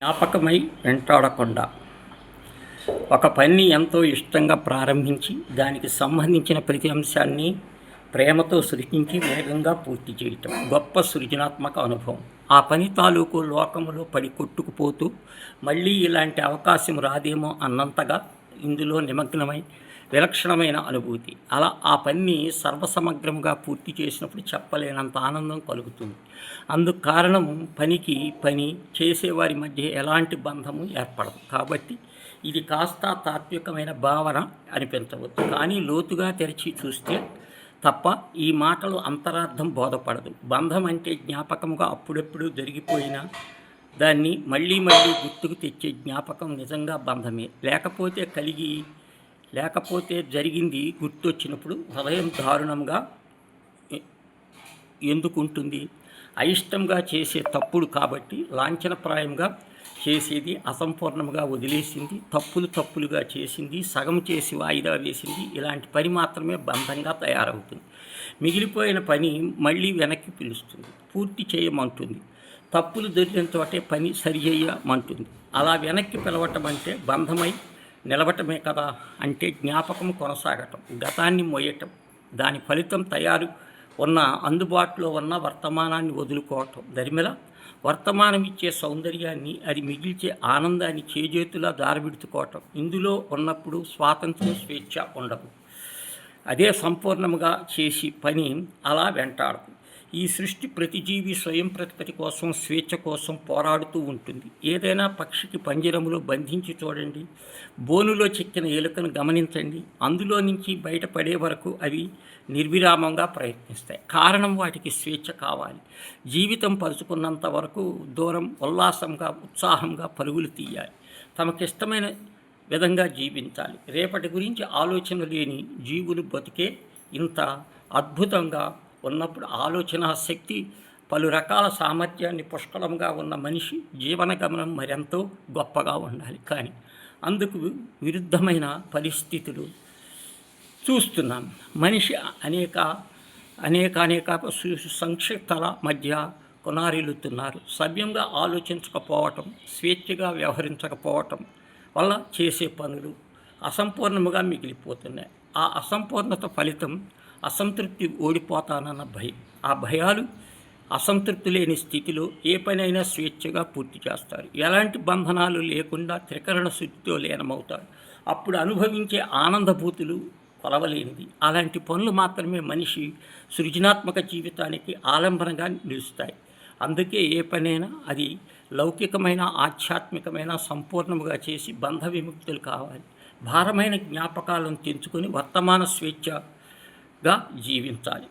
జ్ఞాపకమై వెంటాడకుండా ఒక పనిని ఎంతో ఇష్టంగా ప్రారంభించి దానికి సంబంధించిన ప్రతి అంశాన్ని ప్రేమతో సృష్టించి వేగంగా పూర్తి చేయటం గొప్ప సృజనాత్మక అనుభవం. ఆ పని తాలూకు లోకములో పడి కొట్టుకుపోతూ మళ్ళీ ఇలాంటి అవకాశం రాదేమో అన్నంతగా ఇందులో నిమగ్నమై విలక్షణమైన అనుభూతి. అలా ఆ పనిని సర్వసమగ్రంగా పూర్తి చేసినప్పుడు చెప్పలేనంత ఆనందం కలుగుతుంది. అందుకు కారణం పని చేసేవారి మధ్య ఎలాంటి బంధము ఏర్పడదు. కాబట్టి ఇది కాస్త తాత్వికమైన భావన అనిపించవచ్చు, కానీ లోతుగా తెరిచి చూస్తే తప్ప ఈ మాటలు అంతరార్థం బోధపడదు. బంధం అంటే జ్ఞాపకముగా అప్పుడెప్పుడు జరిగిపోయిన దాన్ని మళ్ళీ మళ్ళీ గుర్తుకు తెచ్చే జ్ఞాపకం నిజంగా బంధమే. లేకపోతే జరిగింది గుర్తొచ్చినప్పుడు హృదయం దారుణంగా ఎందుకుంటుంది? అయిష్టంగా చేసే తప్పుడు కాబట్టి లాంఛనప్రాయంగా చేసేది, అసంపూర్ణంగా వదిలేసింది, తప్పులుగా చేసింది, సగం చేసి వాయిదా వేసింది, ఇలాంటి పని మాత్రమే బంధంగా తయారవుతుంది. మిగిలిపోయిన పని మళ్ళీ వెనక్కి పిలుస్తుంది, పూర్తి చేయమంటుంది. తప్పులు దొరికిన చోటే పని సరిచేయమంటుంది. అలా వెనక్కి పిలవటం అంటే బంధమై నిలవటమే కదా. అంటే జ్ఞాపకం కొనసాగటం, గతాన్ని మోయటం, దాని ఫలితం అందుబాటులో ఉన్న వర్తమానాన్ని వదులుకోవటం, దరిమిల వర్తమానం ఇచ్చే సౌందర్యాన్ని, అది మిగిల్చే ఆనందాన్ని చేజేతులా దారబిడుచుకోవటం. ఇందులో ఉన్నప్పుడు స్వాతంత్ర్యం, స్వేచ్ఛ ఉండవు. అదే సంపూర్ణంగా చేసి పని అలా వెంటాడుతుంది. ఈ సృష్టి ప్రతి జీవి స్వయం ప్రతిపత్తి కోసం, స్వేచ్ఛ కోసం పోరాడుతూ ఉంటుంది. ఏదైనా పక్షికి పంజరములో బంధించి చూడండి, బోనులో చిక్కిన ఎలుకను గమనించండి, అందులో నుంచి బయటపడే వరకు అవి నిర్విరామంగా ప్రయత్నిస్తాయి. కారణం, వాటికి స్వేచ్ఛ కావాలి. జీవితం పరుచుకున్నంత వరకు దూరం ఉల్లాసంగా, ఉత్సాహంగా పరుగులు తీయాలి. తమకిష్టమైన విధంగా జీవించాలి. రేపటి గురించి ఆలోచన లేని జీవులు బతికే ఇంత అద్భుతంగా ఉన్నప్పుడు ఆలోచన శక్తి, పలు రకాల సామర్థ్యాన్ని పుష్కలంగా ఉన్న మనిషి జీవన గమనం మరెంతో గొప్పగా ఉండాలి. కానీ అందుకు విరుద్ధమైన పరిస్థితులు చూస్తున్నాం. మనిషి అనేక సంక్షిప్తల మధ్య కొనారిల్లుతున్నారు. సవ్యంగా ఆలోచించకపోవటం, స్వేచ్ఛగా వ్యవహరించకపోవటం వల్ల చేసే పనులు అసంపూర్ణముగా మిగిలిపోతున్నాయి. ఆ అసంపూర్ణత ఫలితం అసంతృప్తి, ఓడిపోతానన్న భయం. ఆ భయాలు అసంతృప్తి లేని స్థితిలో ఏ పనైనా స్వేచ్ఛగా పూర్తి చేస్తారు. ఎలాంటి బంధనాలు లేకుండా త్రికరణ శుద్ధితో లీనమవుతారు. అప్పుడు అనుభవించే ఆనందభూతులు కొలవలేనిది. అలాంటి పనులు మాత్రమే మనిషి సృజనాత్మక జీవితానికి ఆలంబనగా నిలుస్తాయి. అందుకే ఏ పనైనా అది లౌకికమైన, ఆధ్యాత్మికమైన సంపూర్ణముగా చేసి బంధ విముక్తులు కావాలి. భారమైన జ్ఞాపకాలను తెంచుకొని వర్తమాన స్వేచ్ఛగా జీవించాలి.